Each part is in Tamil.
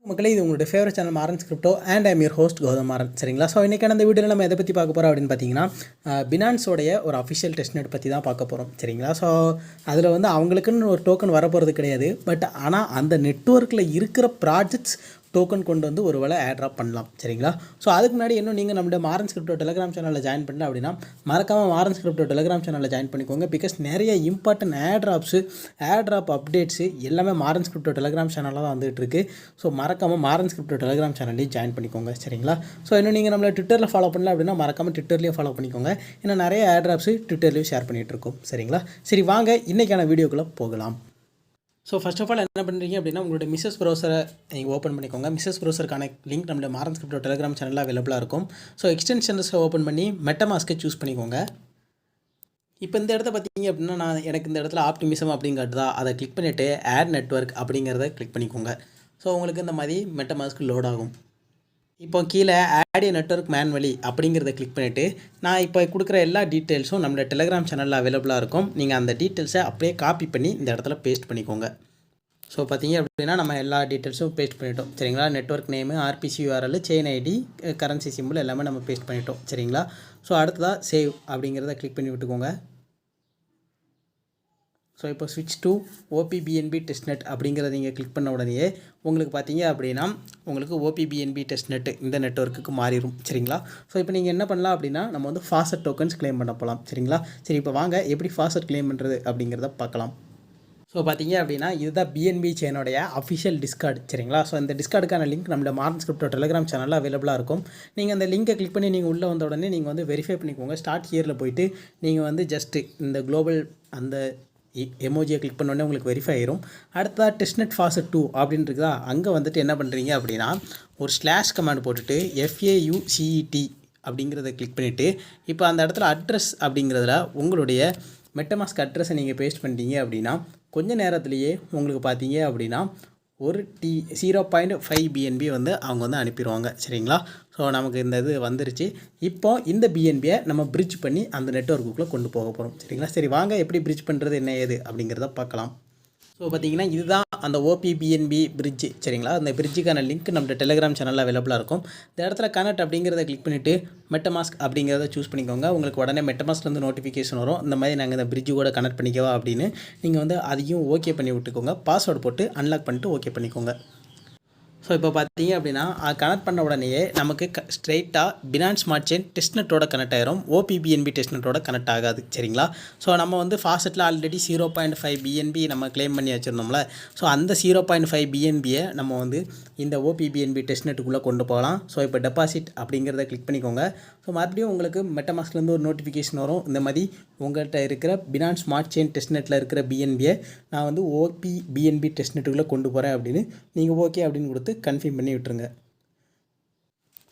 மக்களே இது உங்களுடைய favourite channel Maran's crypto and I'm your host Gautham Maran. சரிங்களா? ஸோ இன்றைக்கான அந்த வீடியோவில் நம்ம எதை பற்றி பார்க்க போகிறோம் அப்படின்னு பார்த்தீங்கன்னா பினான்ஸோடைய ஒரு அஃபிஷியல் டெஸ்ட்நெட் பற்றி தான் பார்க்க போகிறோம். சரிங்களா? ஸோ அதில் வந்து அவங்களுக்குன்னு ஒரு டோக்கன் வரப்போகிறது கிடையாது. பட் ஆனால் அந்த நெட்வொர்க்கில் இருக்கிற ப்ராஜெக்ட்ஸ் டோக்கன் கொண்டு வந்து ஒரு வேளை ஏர்ட்ராப் பண்ணலாம். சரிங்களா? ஸோ அதுக்கு முன்னாடி இன்னும் நீங்கள் நம்மளுடைய மாரன்ஸ் கிரிப்டோ டெலிகிராம் சேனலில் ஜாயின் பண்ணல அப்படின்னா மறக்காமல் மாரன்ஸ் கிரிப்டோ டெலிகிராம் சேனலில் ஜாயின் பண்ணிக்கோங்க. பிகாஸ் நிறைய இம்பார்ட்டன்ட் ஏர்ட்ராப் அப்டேட்ஸு எல்லாமே மாரன்ஸ் கிரிப்டோ டெலிகிராம் சேனலில் தான் வந்துட்டு இருக்கு. ஸோ மறக்காமல் மாரன்ஸ் கிரிப்டோ டெலிகிராம் சேனல்லையும் ஜாயின் பண்ணிக்கோங்க. சரிங்களா? ஸோ இன்னும் நீங்கள் நம்மளை ட்விட்டரில் ஃபாலோ பண்ணல அப்படின்னா மறக்காமல் ட்விட்டர்லேயும் ஃபாலோ பண்ணிக்கோங்க. ஏன்னா நிறைய ஏர்ட்ராப்ஸு ட்விட்டர்லேயும் ஷேர் பண்ணிகிட்டு இருக்கோம். சரிங்களா? சரி, வாங்க இன்றைக்கான வீடியோக்குள்ளே போகலாம். ஸோ ஃபர்ஸ்ட் ஆஃப் ஆல் என்ன பண்ணுறீங்க அப்படின்னா உங்களுடைய மிஸ்ஸஸ் ப்ரௌசரை நீங்கள் ஓப்பன் பண்ணிக்கோங்க. மிஸ்ஸஸ் ப்ரௌசருக்கான லிங்க் நம்மளுடைய மாரன்ஸ் கிரிப்டோ டெலிகிராம் சேனலில் அவைலபிளாக இருக்கும். ஸோ எக்ஸ்டென்ஷன்ஸை ஓப்பன் பண்ணி மெட்டமாஸ்க்கை சூஸ் பண்ணிக்கோங்க. இப்போ இந்த இடத்த பார்த்தீங்க அப்படின்னா எனக்கு இந்த இடத்துல ஆப்டிமிசம் அப்படிங்கிறதா அதை கிளிக் பண்ணிவிட்டு ஆட் நெட்வொர்க் அப்படிங்கிறத கிளிக் பண்ணிக்கோங்க. ஸோ உங்களுக்கு இந்த மாதிரி மெட்டமாஸ்க்கு லோட் ஆகும். இப்போ கீழே ஆட் நெட்வொர்க் மேனுவலி அப்படிங்கிறத கிளிக் பண்ணிவிட்டு நான் இப்போ கொடுக்குற எல்லா டீட்டெயில்ஸும் நம்மளோட டெலிகிராம் சேனலில் அவைலபிளாக இருக்கும். நீங்கள் அந்த டீட்டெயில்ஸை அப்படியே காப்பி பண்ணி இந்த இடத்துல பேஸ்ட் பண்ணிக்கோங்க. ஸோ பார்த்தீங்க அப்படின்னா நம்ம எல்லா டீட்டெயில்ஸும் பேஸ்ட் பண்ணிட்டோம். சரிங்களா? Network name, RPC URL, chain ID, currency symbol எல்லாமே நம்ம பேஸ்ட் பண்ணிட்டோம். சரிங்களா? ஸோ அடுத்ததாக சேவ் அப்படிங்கிறத கிளிக் பண்ணி விட்டுக்கோங்க. ஸோ இப்போ ஸ்விட்ச் டு ஓபி பிஎன்பி டெஸ்ட்நெட் அப்படிங்கிறத நீங்கள் கிளிக் பண்ண உடனே உங்களுக்கு பார்த்தீங்க அப்படின்னா உங்களுக்கு ஓபி பிஎன்பி டெஸ்ட்நெட் இந்த நெட்வொர்க்குக்கு மாறிடும். சரிங்களா? ஸோ இப்போ நீங்கள் என்ன பண்ணலாம் அப்படின்னா நம்ம வந்து ஃபாஸ்ட் டோக்கன்ஸ் கிளைம் பண்ண போகலாம். சரிங்களா? சரி, இப்போ வாங்க எப்படி ஃபாஸ்ட் கிளைம் பண்ணுறது அப்படிங்கிறத பார்க்கலாம். ஸோ பார்த்தீங்க அப்படின்னா இதுதான் பிஎன்பி செயினோடைய அஃபிஷியல் டிஸ்கார்டு. சரிங்களா? ஸோ இந்த டிஸ்கார்டுக்கான லிங்க் நம்மளோட மாரன்ஸ் கிரிப்டோ டெலிகிராம் சேனலில் அவைலபிளாக இருக்கும். நீங்கள் அந்த லிங்கை கிளிக் பண்ணி நீங்கள் உள்ளே வந்த உடனே நீங்கள் வந்து வெரிஃபை பண்ணிக்கோங்க. ஸ்டார்ட் ஹியரில் போயிட்டு நீங்கள் வந்து ஜஸ்ட்டு இந்த குளோபல் அந்த எமோஜியை கிளிக் பண்ணோடனே உங்களுக்கு வெரிஃபை ஆயிரும். அடுத்ததாக டெஸ்ட்நெட் ஃபாஸ்ட் 2 அப்படின்னு இருக்குதா, அங்கே வந்துட்டு என்ன பண்ணுறீங்க அப்படின்னா ஒரு ஸ்லாஷ் கமாண்ட் போட்டுட்டு FAUCET அப்படிங்கிறத கிளிக் பண்ணிவிட்டு இப்போ அந்த இடத்துல அட்ரஸ் அப்படிங்கிறதுல உங்களுடைய மெட்டமாஸ்க் அட்ரஸை நீங்கள் பேஸ்ட் பண்ணிட்டீங்க அப்படின்னா கொஞ்சம் நேரத்துலேயே உங்களுக்கு பார்த்தீங்க அப்படின்னா ஒரு 0.5 BNB வந்து அவங்க வந்து அனுப்பிடுவாங்க. சரிங்களா? ஸோ நமக்கு இந்த இது வந்துருச்சு. இப்போ இந்த பிஎன்பியை நம்ம பிரிட்ஜ் பண்ணி அந்த நெட்வொர்க்குள்ளே கொண்டு போக போகிறோம். சரிங்களா? சரி, வாங்க எப்படி பிரிட்ஜ் பண்ணுறது என்ன ஏது அப்படிங்கிறத பார்க்கலாம். ஸோ பார்த்தீங்கன்னா இதுதான் அந்த ஓபி பிஎன்பி பிரிட்ஜ். சரிங்களா? அந்த பிரிட்ஜுக்கான லிங்க் நம்ம டெலிகிராம் சேனலில் அவைலபிளாக இருக்கும். இந்த இடத்துல கனெக்ட் அப்படிங்கிறத கிளிக் பண்ணிவிட்டு மெட்டமாஸ்க் அப்படிங்கிறத சூஸ் பண்ணிக்கோங்க. உங்களுக்கு உடனே மெட்டமாஸ்க்லேருந்து நோட்டிஃபிகேஷன் வரும், இந்த மாதிரி நாங்கள் இந்த பிரிட்ஜு கூட கனெக்ட் பண்ணிக்கவா அப்படின்னு. நீங்கள் வந்து அதையும் ஓகே பண்ணி விட்டுக்கோங்க. பாஸ்வேர்டு போட்டு அன்லாக் பண்ணிட்டு ஓகே பண்ணிக்கோங்க. ஸோ இப்போ பார்த்தீங்க அப்படின்னா கனெக்ட் பண்ண உடனேயே நமக்கு ஸ்ட்ரெயிட்டாக பினான்ஸ் ஸ்மார்ட் செயின் டெஸ்ட்நெட்டோட கனெக்ட் ஆயிரும். ஓபி பிஎன்பி டெஸ்ட்நெட்டோட கனெக்ட் ஆகாது. சரிங்களா? ஸோ நம்ம வந்து ஃபாஸ்ட்டில் ஆல்ரெடி 0.5 BNB நம்ம கிளைம் பண்ணி வச்சுருந்தோம்ல. ஸோ அந்த 0.5 BNBயை நம்ம வந்து இந்த ஓபி பிஎன்பி டெஸ்ட்நெட்டுக்குள்ளே கொண்டு போகலாம். ஸோ இப்போ டெபாசிட் அப்படிங்கிறத கிளிக் பண்ணிக்கோங்க. ஸோ மறுபடியும் உங்களுக்கு மெட்டமாஸ்க்லேருந்து ஒரு நோட்டிஃபிகேஷன் வரும், இந்த மாதிரி உங்கள்கிட்ட இருக்கிற பினான்ஸ் ஸ்மார்ட் செயின் டெஸ்ட்நெட்டில் இருக்கிற பிஎன்பியை நான் வந்து ஓபி பிஎன்பி டெஸ்ட்நெட்டுக்குள்ளே கொண்டு போகிறேன் அப்படின்னு நீங்கள் ஓகே அப்படின்னு கொடுத்து கன்ஃபார்ம் பண்ணி விட்டுருங்க.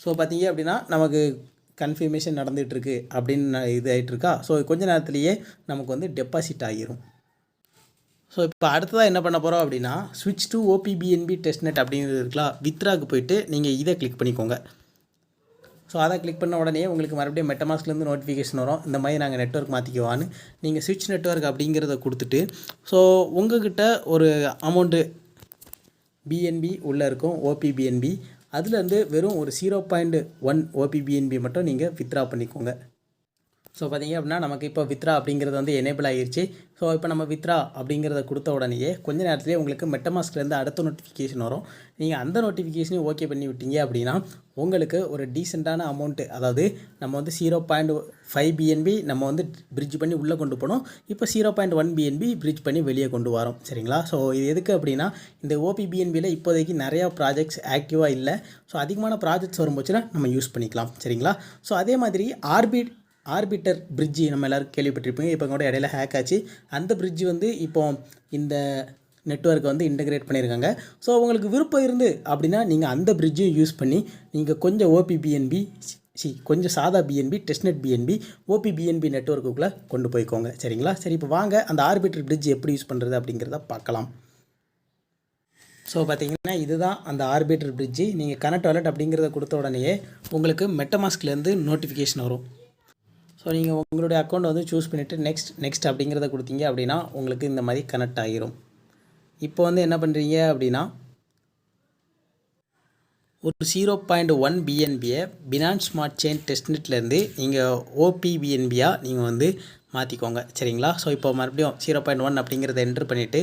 ஸோ பார்த்தீங்க அப்படின்னா நமக்கு கன்ஃபர்மேஷன் நடந்துகிட்ருக்கு அப்படின்னு இது ஆகிட்டுருக்கா. ஸோ கொஞ்ச நேரத்துலேயே நமக்கு வந்து டெபாசிட் ஆகிரும். ஸோ இப்போ அடுத்ததாக என்ன பண்ண போகிறோம் அப்படின்னா ஸ்விட்ச் டு ஓபி பிஎன்பி டெஸ்ட்நெட் அப்படிங்கிறது இருக்கலாம், வித்ராக்கு போயிட்டு நீங்கள் இதை கிளிக் பண்ணிக்கோங்க. ஸோ அதை கிளிக் பண்ண உடனே உங்களுக்கு மறுபடியும் மெட்டமாஸ்க்லேருந்து நோட்டிஃபிகேஷன் வரும், இந்த மாதிரி நாங்கள் நெட்வொர்க் மாற்றிக்குவான்னு. நீங்கள் ஸ்விட்ச் நெட்வொர்க் அப்படிங்கிறத கொடுத்துட்டு ஸோ உங்கள்கிட்ட ஒரு அமௌண்ட்டு பிஎன்பி உள்ளே இருக்கும் ஓபி பிஎன்பி, அதுலேருந்து வெறும் ஒரு 0.1 ஓபி பிஎன்பி மட்டும் நீங்கள் வித்ரா பண்ணிக்கோங்க. ஸோ பார்த்தீங்க அப்படின்னா நமக்கு இப்போ வித்ரா அப்படிங்கிறது வந்து எனேபிள் ஆகிடுச்சு. ஸோ இப்போ நம்ம வித்ரா அப்படிங்கிறத கொடுத்த உடனேயே கொஞ்ச நேரத்துலேயே உங்களுக்கு மெட்டமாஸ்க்லேருந்து அடுத்த நோட்டிஃபிகேஷன் வரும். நீங்கள் அந்த நோட்டிஃபிகேஷனையும் ஓகே பண்ணி விட்டீங்க அப்படின்னா உங்களுக்கு ஒரு டீசெண்டான அமௌண்ட்டு, அதாவது நம்ம வந்து 0.5 BNB நம்ம வந்து பிரிட்ஜ் பண்ணி உள்ளே கொண்டு போனோம். இப்போ 0.1 BNB பிரிட்ஜ் பண்ணி வெளியே கொண்டு வரோம். சரிங்களா? ஸோ இது எதுக்கு அப்படின்னா இந்த ஓபி பிஎன்பியில் இப்போதைக்கு நிறையா ப்ராஜெக்ட்ஸ் ஆக்டிவாக இல்லை. ஸோ அதிகமான ப்ராஜெக்ட்ஸ் வரும்போச்சுன்னா நம்ம யூஸ் பண்ணிக்கலாம். சரிங்களா? ஸோ அதே மாதிரி ஆர்பிட்டர் பிரிட்ஜு நம்ம எல்லோரும் கேள்விப்பட்டிருப்பீங்க. இப்போ கூட இடையில ஹேக் ஆச்சு. அந்த பிரிட்ஜு வந்து இப்போ இந்த நெட்வொர்க்கை வந்து இன்டகிரேட் பண்ணியிருக்காங்க. ஸோ உங்களுக்கு விருப்பம் இருந்து அப்படின்னா நீங்கள் அந்த பிரிட்ஜையும் யூஸ் பண்ணி நீங்கள் கொஞ்சம் ஓபி பிஎன்பி கொஞ்சம் சாதா BNB testnet BNB OP BNB நெட்வொர்க்குள்ளே கொண்டு போய்க்கோங்க. சரிங்களா? சரி, இப்போ வாங்க அந்த ஆர்பிட்டர் பிரிட்ஜ் எப்படி யூஸ் பண்ணுறது அப்படிங்கிறத பார்க்கலாம். ஸோ பார்த்தீங்கன்னா இதுதான் அந்த ஆர்பிட்டர் பிரிட்ஜு. நீங்கள் கனெக்ட் வாலெட் அப்படிங்கிறத கொடுத்த உடனேயே உங்களுக்கு மெட்டமாஸ்க்லேருந்து நோட்டிஃபிகேஷன் வரும். ஸோ நீங்கள் உங்களுடைய அக்கௌண்ட் வந்து சூஸ் பண்ணிவிட்டு நெக்ஸ்ட் அப்படிங்கிறத கொடுத்தீங்க அப்படின்னா உங்களுக்கு இந்த மாதிரி கனெக்ட் ஆகிரும். இப்போ வந்து என்ன பண்ணுறீங்க அப்படின்னா ஒரு 0.1 பிஎன்பியை பினான்ஸ் ஸ்மார்ட் செயின் டெஸ்ட்நெட்லேருந்து நீங்கள் ஓபிபிஎன்பியாக நீங்கள் வந்து மாற்றிக்கோங்க சரிங்களா. ஸோ இப்போ மறுபடியும் 0.1 அப்படிங்கிறத என்ட்ரு பண்ணிவிட்டு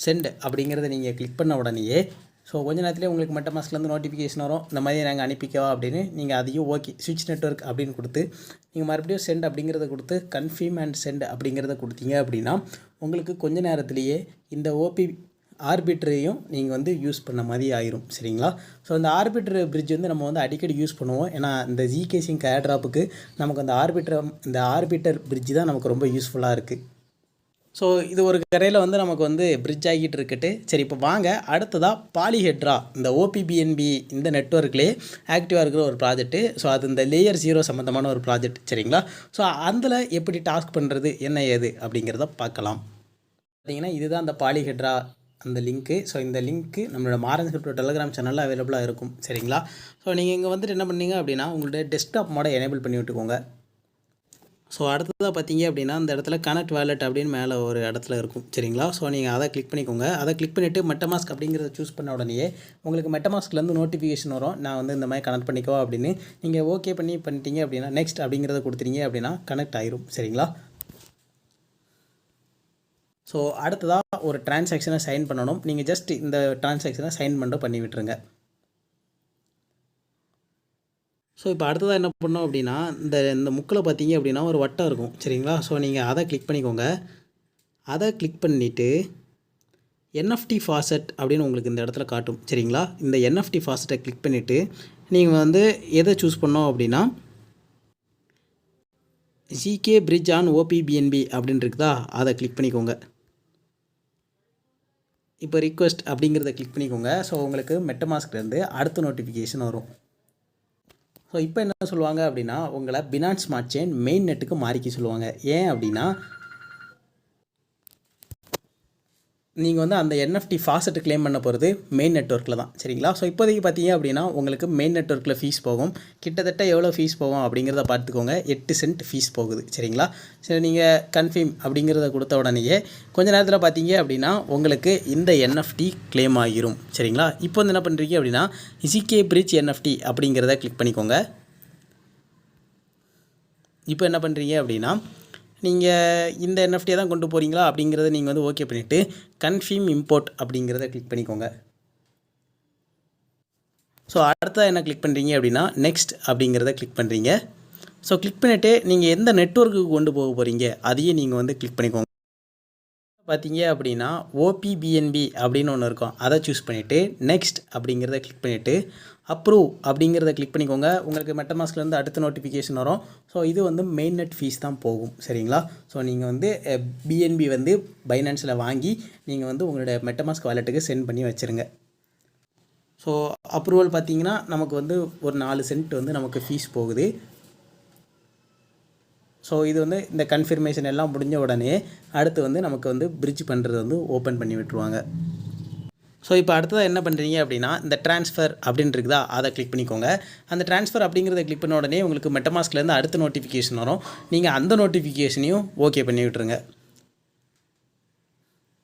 சென்ட் அப்படிங்கிறத நீங்கள் கிளிக் பண்ண உடனேயே ஸோ கொஞ்ச நேரத்துலேயே உங்களுக்கு மெட்டமாஸ்க்லேருந்து நோட்டிஃபிகேஷன் வரும், இந்த மாதிரி நாங்கள் அனுப்பிக்கவா அப்படின்னு. நீங்கள் அதையும் ஓகே ஸ்விட்ச் நெட்வொர்க் அப்படின்னு கொடுத்து நீங்கள் மறுபடியும் சென்ட் அப்படிங்கிறத கொடுத்து கன்ஃபர்ம் அண்ட் சென்ட் அப்படிங்கிறத கொடுத்தீங்க அப்படின்னா உங்களுக்கு கொஞ்ச நேரத்துலேயே இந்த ஆர்பிட்ரையும் நீங்கள் வந்து யூஸ் பண்ண மாதிரி ஆயிரும் சரிங்களா. ஸோ இந்த ஆர்பிட்ரு பிரிட்ஜ் வந்து நம்ம வந்து அடிக்கடி யூஸ் பண்ணுவோம். ஏன்னா இந்த ஜிகேசிங் ஏர்ட்ராப்புக்கு நமக்கு அந்த ஆர்பிட்டர் பிரிட்ஜ் தான் நமக்கு ரொம்ப யூஸ்ஃபுல்லாக இருக்குது. ஸோ இது ஒரு கரையில் வந்து நமக்கு வந்து பிரிட்ஜ் ஆகிட்டு இருக்கட்டு. சரி, இப்போ வாங்க அடுத்ததாக பாலிஹெட்ரா இந்த ஓபிபிஎன்பி இந்த நெட்வொர்க்லேயே ஆக்டிவாக இருக்கிற ஒரு ப்ராஜெக்ட்டு. ஸோ அது இந்த லேயர் 0 சம்மந்தமான ஒரு ப்ராஜெக்ட் சரிங்களா. ஸோ அதில் எப்படி டாஸ்க் பண்ணுறது என்ன ஏது அப்படிங்கிறத பார்க்கலாம். பார்த்தீங்கன்னா இதுதான் அந்த பாலிஹெட்ரா அந்த லிங்க்கு. ஸோ இந்த லிங்க்கு நம்மளோட மாரன் கிரிப்டோ டெலிகிராம் சேனலில் அவைலபிளாக இருக்கும் சரிங்களா. ஸோ நீங்கள் இங்கே வந்துட்டு என்ன பண்ணீங்க அப்படின்னா உங்களுடைய டெஸ்க்டாப் மோடை எனேபிள் பண்ணி விட்டுக்கோங்க. ஸோ அடுத்ததாக பார்த்தீங்க அப்படின்னா அந்த இடத்துல கனெக்ட் வேலெட் அப்படின்னு மேலே ஒரு இடத்துல இருக்கும் சரிங்களா. ஸோ நீங்கள் அதை கிளிக் பண்ணிக்கோங்க. அதை கிளிக் பண்ணிவிட்டு மெட்டமாஸ்க் அப்படிங்கிறத சூஸ் பண்ண உடனே உங்களுக்கு மெட்டமாஸ்க்லேருந்து நோட்டிஃபிகேஷன் வரும், நான் வந்து இந்த மாதிரி கனெக்ட் பண்ணிக்கோ அப்படின்னு. நீங்கள் ஓகே பண்ணிட்டீங்க அப்படின்னா நெக்ஸ்ட் அப்படிங்கிறத கொடுத்துட்டீங்க அப்படின்னா கனெக்ட் ஆயிரும் சரிங்களா. ஸோ அடுத்ததாக ஒரு டிரான்சாக்ஷனை சைன் பண்ணணும். நீங்கள் ஜஸ்ட் இந்த டிரான்சாக்ஷனை சைன் பண்ணி விட்டுருங்க. ஸோ இப்போ அடுத்ததாக என்ன பண்ணோம் அப்படின்னா இந்த முக்கில் பார்த்தீங்க அப்படின்னா ஒரு வட்டம் இருக்கும் சரிங்களா. ஸோ நீங்கள் அதை கிளிக் பண்ணிக்கோங்க. அதை கிளிக் பண்ணிவிட்டு என்எஃப்டி ஃபாசெட் அப்படின்னு உங்களுக்கு இந்த இடத்துல காட்டும் சரிங்களா. இந்த என்எஃப்டி ஃபாசெட்டை கிளிக் பண்ணிவிட்டு நீங்கள் வந்து எதை சூஸ் பண்ணோம் அப்படின்னா ஜிகே பிரிட்ஜ் ஆன் ஓபிபிஎன்பி அப்படின்னு இருக்குதா, அதை கிளிக் பண்ணிக்கோங்க. இப்போ ரிக்வெஸ்ட் அப்படிங்கிறத கிளிக் பண்ணிக்கோங்க. ஸோ உங்களுக்கு மெட்டமாஸ்க்லேருந்து அடுத்த நோட்டிஃபிகேஷன் வரும். ஸோ இப்போ என்ன சொல்லுவாங்க அப்படின்னா உங்களை பினான்ஸ் ஸ்மார்ட் செயின் மெயின் நெட்டுக்கு மாறிக்க சொல்லுவாங்க. ஏன் அப்படின்னா நீங்கள் வந்து அந்த என்எஃப்டி ஃபாசெட் கிளைம் பண்ண போகிறது மெயின் நெட்வொர்க்கில் தான் சரிங்களா. ஸோ இப்போதைக்கு பார்த்தீங்க அப்படின்னா உங்களுக்கு மெயின் நெட்வொர்க்கில் ஃபீஸ் போகும். கிட்டத்தட்ட எவ்வளோ ஃபீஸ் போகும் அப்படிங்கிறத பார்த்துக்கோங்க. 8 சென்ட் ஃபீஸ் போகுது சரிங்களா. சரி, நீங்கள் கன்ஃபர்ம் அப்படிங்கிறத கொடுத்த உடனேயே கொஞ்சம் நேரத்தில் பார்த்தீங்க அப்படின்னா உங்களுக்கு இந்த என்எஃப்டி கிளைம் ஆகிரும் சரிங்களா. இப்போ வந்து என்ன பண்ணுறீங்க அப்படின்னா ஜிகே பிரிட்ஜ் என்எஃப்டி அப்படிங்கிறத கிளிக் பண்ணிக்கோங்க. இப்போ என்ன பண்ணுறீங்க அப்படின்னா நீங்கள் இந்த என்எஃப்டியை தான் கொண்டு போகிறீங்களா அப்படிங்கிறத நீங்கள் வந்து ஓகே பண்ணிவிட்டு கன்ஃபர்ம் இம்போர்ட் அப்படிங்கிறத கிளிக் பண்ணிக்கோங்க. ஸோ அடுத்ததாக என்ன கிளிக் பண்ணுறீங்க அப்படின்னா நெக்ஸ்ட் அப்படிங்கிறத கிளிக் பண்ணுறீங்க. ஸோ கிளிக் பண்ணிவிட்டு நீங்கள் எந்த நெட்வொர்க்குக்கு கொண்டு போக போகிறீங்க அதையும் நீங்கள் வந்து கிளிக் பண்ணிக்கோங்க. பார்த்தீங்க அப்படின்னா ஓபிபிஎன்பி அப்படின்னு ஒன்று இருக்கும், அதை சூஸ் பண்ணிவிட்டு நெக்ஸ்ட் அப்படிங்கிறத கிளிக் பண்ணிவிட்டு அப்ரூவ் அப்படிங்கிறத கிளிக் பண்ணிக்கோங்க. உங்களுக்கு மெட்டமாஸ்க்லேருந்து அடுத்த நோட்டிஃபிகேஷன் வரும். ஸோ இது வந்து மெயின் நெட் ஃபீஸ் தான் போகும் சரிங்களா. ஸோ நீங்கள் வந்து பிஎன்பி வந்து பைனான்ஸில் வாங்கி நீங்கள் வந்து உங்களுடைய மெட்டமாஸ்க் வாலெட்டுக்கு சென்ட் பண்ணி வச்சுருங்க. ஸோ அப்ரூவல் பார்த்தீங்கன்னா நமக்கு வந்து ஒரு 4 சென்ட் வந்து நமக்கு ஃபீஸ் போகுது. ஸோ இது வந்து இந்த கன்ஃபர்மேஷன் எல்லாம் முடிஞ்ச உடனே அடுத்து வந்து நமக்கு வந்து பிரிட்ஜ் பண்ணுறது வந்து ஓப்பன் பண்ணி விட்டுருவாங்க. ஸோ இப்போ அடுத்ததாக என்ன பண்ணுறீங்க அப்படின்னா இந்த ட்ரான்ஸ்ஃபர் அப்படின்னு இருக்குதா, அதை கிளிக் பண்ணிக்கோங்க. அந்த ட்ரான்ஸ்ஃபர் அப்படிங்கிறத கிளிக் பண்ண உடனே உங்களுக்கு மெட்டமாஸ்க்லேருந்து அடுத்த நோட்டிஃபிகேஷன் வரும். நீங்கள் அந்த நோட்டிஃபிகேஷனையும் ஓகே பண்ணி விட்டுருங்க.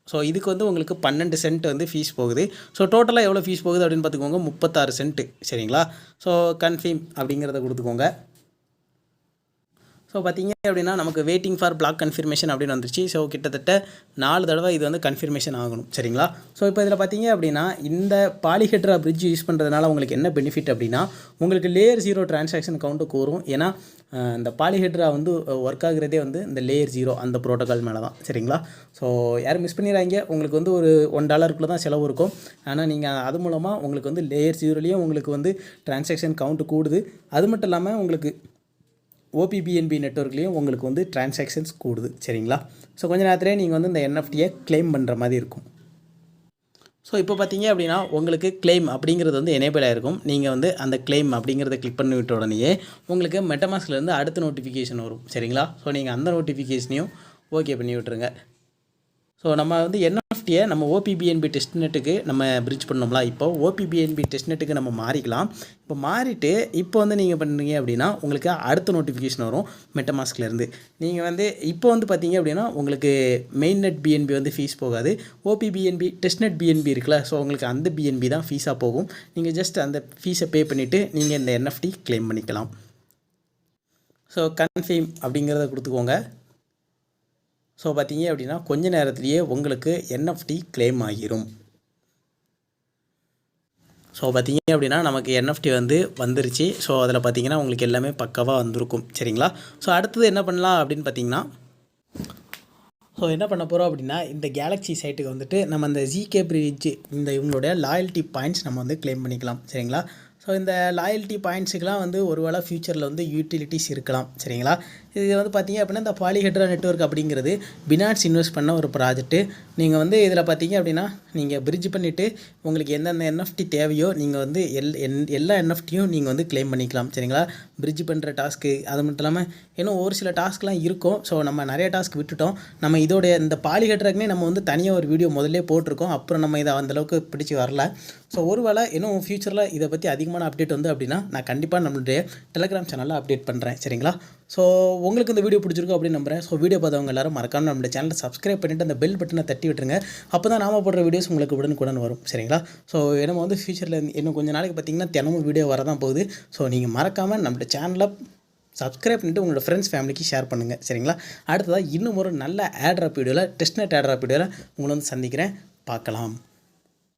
ஸோ இதுக்கு வந்து உங்களுக்கு 12 சென்ட் வந்து ஃபீஸ் போகுது. ஸோ டோட்டலாக எவ்வளோ ஃபீஸ் போகுது அப்படின்னு பார்த்துக்கோங்க, 36 சென்ட்டு சரிங்களா. ஸோ கன்ஃபர்ம் அப்படிங்கிறத கொடுத்துக்கோங்க. ஸோ பார்த்தீங்க அப்படின்னா நமக்கு வெயிட்டிங் ஃபார் பிளாக் கன்ஃபர்மேஷன் அப்படின்னு வந்துருச்சு. ஸோ கிட்டத்தட்ட 4 தடவை இது வந்து கன்ஃபர்மேஷன் ஆகணும் சரிங்களா. ஸோ இப்போ இதில் பார்த்தீங்க அப்படின்னா இந்த பாலிஹெட்ரா பிரிட்ஜ் யூஸ் பண்ணுறதுனால உங்களுக்கு என்ன பெனிஃபிட் அப்படின்னா உங்களுக்கு லேயர் 0 டிரான்சாக்ஷன் கவுண்ட்டு கூறும். ஏன்னா இந்த பாலிஹெட்ரா வந்து ஒர்க் ஆகுறதே வந்து இந்த லேயர் 0 அந்த ப்ரோட்டோக்கால் மேலே தான் சரிங்களா. ஸோ யாரும் மிஸ் பண்ணிடுறாங்க, உங்களுக்கு வந்து ஒரு $1 தான் செலவு இருக்கும். ஆனால் நீங்கள் அது மூலமாக உங்களுக்கு வந்து லேயர் 0லேயும் உங்களுக்கு வந்து டிரான்சாக்ஷன் கவுண்ட்டு கூடுது. அது மட்டும் இல்லாமல் உங்களுக்கு ஓபிபிஎன்பி நெட்வொர்க்லேயும் உங்களுக்கு வந்து டிரான்சாக்ஷன்ஸ் கூடுது சரிங்களா. ஸோ கொஞ்சம் நேரத்திலே நீங்கள் வந்து இந்த என்எஃப்டியை கிளைம் பண்ணுற மாதிரி இருக்கும். ஸோ இப்போ பார்த்தீங்க அப்படின்னா உங்களுக்கு கிளைம் அப்படிங்கிறது வந்து எனேபிள் ஆகிருக்கும். நீங்கள் வந்து அந்த கிளைம் அப்படிங்கிறத கிளிக் பண்ணி விட்ட உடனேயே உங்களுக்கு மெட்டமாஸ்க்லேருந்து அடுத்த நோட்டிஃபிகேஷன் வரும் சரிங்களா. ஸோ நீங்கள் அந்த நோட்டிஃபிகேஷனையும் ஓகே பண்ணி விட்டுருங்க. ஸோ நம்ம வந்து என்எஃப்டியை நம்ம ஓபிபிஎன்பி டெஸ்ட்நெட்டுக்கு நம்ம பிரிட்ஜ் பண்ணோம்ல, இப்போ ஓபிபிஎன்பி டெஸ்ட்நெட்டுக்கு நம்ம மாறிக்கலாம். இப்போ மாறிட்டு இப்போ வந்து நீங்கள் பண்ணுறீங்க அப்படின்னா உங்களுக்கு அடுத்த நோட்டிஃபிகேஷன் வரும் மெட்டமாஸ்க்லேருந்து. நீங்கள் வந்து இப்போ வந்து பார்த்தீங்க அப்படின்னா உங்களுக்கு மெயின் நெட் பிஎன்பி வந்து ஃபீஸ் போகாது. ஓபிபிஎன்பி டெஸ்ட்நெட் பிஎன்பி இருக்குல்ல, ஸோ உங்களுக்கு அந்த பிஎன்பி தான் ஃபீஸாக போகும். நீங்கள் ஜஸ்ட் அந்த ஃபீஸை பே பண்ணிவிட்டு நீங்கள் இந்த என்எஃப்டி கிளைம் பண்ணிக்கலாம். ஸோ கன்ஃபர்ம் அப்படிங்கிறத கொடுத்துக்கோங்க. ஸோ பார்த்தீங்க அப்படின்னா கொஞ்ச நேரத்துலேயே உங்களுக்கு என்எஃப்டி கிளைம் ஆகிரும். ஸோ பார்த்தீங்க அப்படின்னா நமக்கு என்எஃப்டி வந்து வந்துருச்சு. ஸோ அதில் பார்த்தீங்கன்னா உங்களுக்கு எல்லாமே பக்காவாக வந்திருக்கும். சரிங்களா? ஸோ அடுத்தது என்ன பண்ணலாம் அப்படின்னு பார்த்தீங்கன்னா, ஸோ என்ன பண்ண போகிறோம் அப்படின்னா இந்த கேலக்ஸி சைட்டுக்கு வந்துட்டு நம்ம அந்த ஜிகே பிரிட்ஜ் இந்த இவங்களுடைய லாயல்ட்டி பாயிண்ட்ஸ் நம்ம வந்து கிளைம் பண்ணிக்கலாம். சரிங்களா? ஸோ இந்த லாயல்ட்டி பாயிண்ட்ஸுக்கெலாம் வந்து ஒரு வேளை ஃப்யூச்சரில் வந்து யூட்டிலிட்டிஸ் இருக்கலாம். சரிங்களா? இது வந்து பார்த்தீங்க அப்படின்னா இந்த பாலிஹெட்ரா நெட்வொர்க் அப்படிங்கிறது பினான்ஸ் இன்வெஸ்ட் பண்ண ஒரு ப்ராஜெக்ட்டு. நீங்கள் வந்து இதில் பார்த்தீங்க அப்படின்னா நீங்கள் பிரிட்ஜ் பண்ணிவிட்டு உங்களுக்கு எந்தெந்த என்எஃப்டி தேவையோ நீங்கள் வந்து எல்லா என்எஃப்டியும் நீங்கள் வந்து கிளைம் பண்ணிக்கலாம். சரிங்களா? பிரிட்ஜ் பண்ணுற டாஸ்க்கு அது மட்டும் இல்லாமல் இன்னும் ஒரு சில டாஸ்க்லாம் இருக்கும். ஸோ நம்ம நிறைய டாஸ்க் விட்டுட்டோம். நம்ம இதோடைய இந்த பாலிஹெட்ராக்குனே நம்ம வந்து தனியாக ஒரு வீடியோ முதல்லே போட்டிருக்கோம். அப்புறம் நம்ம இதை அந்தளவுக்கு பிடிச்சி வரல. ஸோ ஒரு வேளை இன்னும் ஃப்யூச்சரில் இதை பற்றி அதிகமான அப்டேட் வந்து அப்படின்னா நான் கண்டிப்பாக நம்மளுடைய டெலகிராம் சேனலில் அப்டேட் பண்ணுறேன். சரிங்களா? ஸோ உங்களுக்கு இந்த வீடியோ பிடிச்சிருக்கும் அப்படின்னு நம்புறேன். ஸோ வீடியோ பார்த்தவங்க எல்லாரும் மறக்காம நம்மளுடைய சேனலை சப்ஸ்கிரைப் பண்ணிவிட்டு அந்த பெல் பட்டனை தட்டி விட்டுருங்க. அப்போ தான் நாம போடுற வீடியோஸ் உங்களுக்கு உடனுக்குடன் வரும். சரிங்களா? ஸோ நம்ம வந்து ஃபியூச்சரில் இன்னும் கொஞ்சம் நாளைக்கு பார்த்தீங்கன்னா தினமும் வீடியோ வரதான் போகுது. ஸோ நீங்கள் மறக்காமல் நம்மளுடைய சேனலை சப்ஸ்கிரைப் பண்ணிவிட்டு உங்களோட ஃப்ரெண்ட்ஸ் ஃபேமிலிக்கு ஷேர் பண்ணுங்கள். சரிங்களா? அடுத்ததாக இன்னும் ஒரு நல்ல ஏர்ட்ராப் வீடியோவில் டெஸ்ட்நெட் ஏர்ட்ராப் வீடியோவில் உங்களை வந்து சந்திக்கிறேன். பார்க்கலாம்.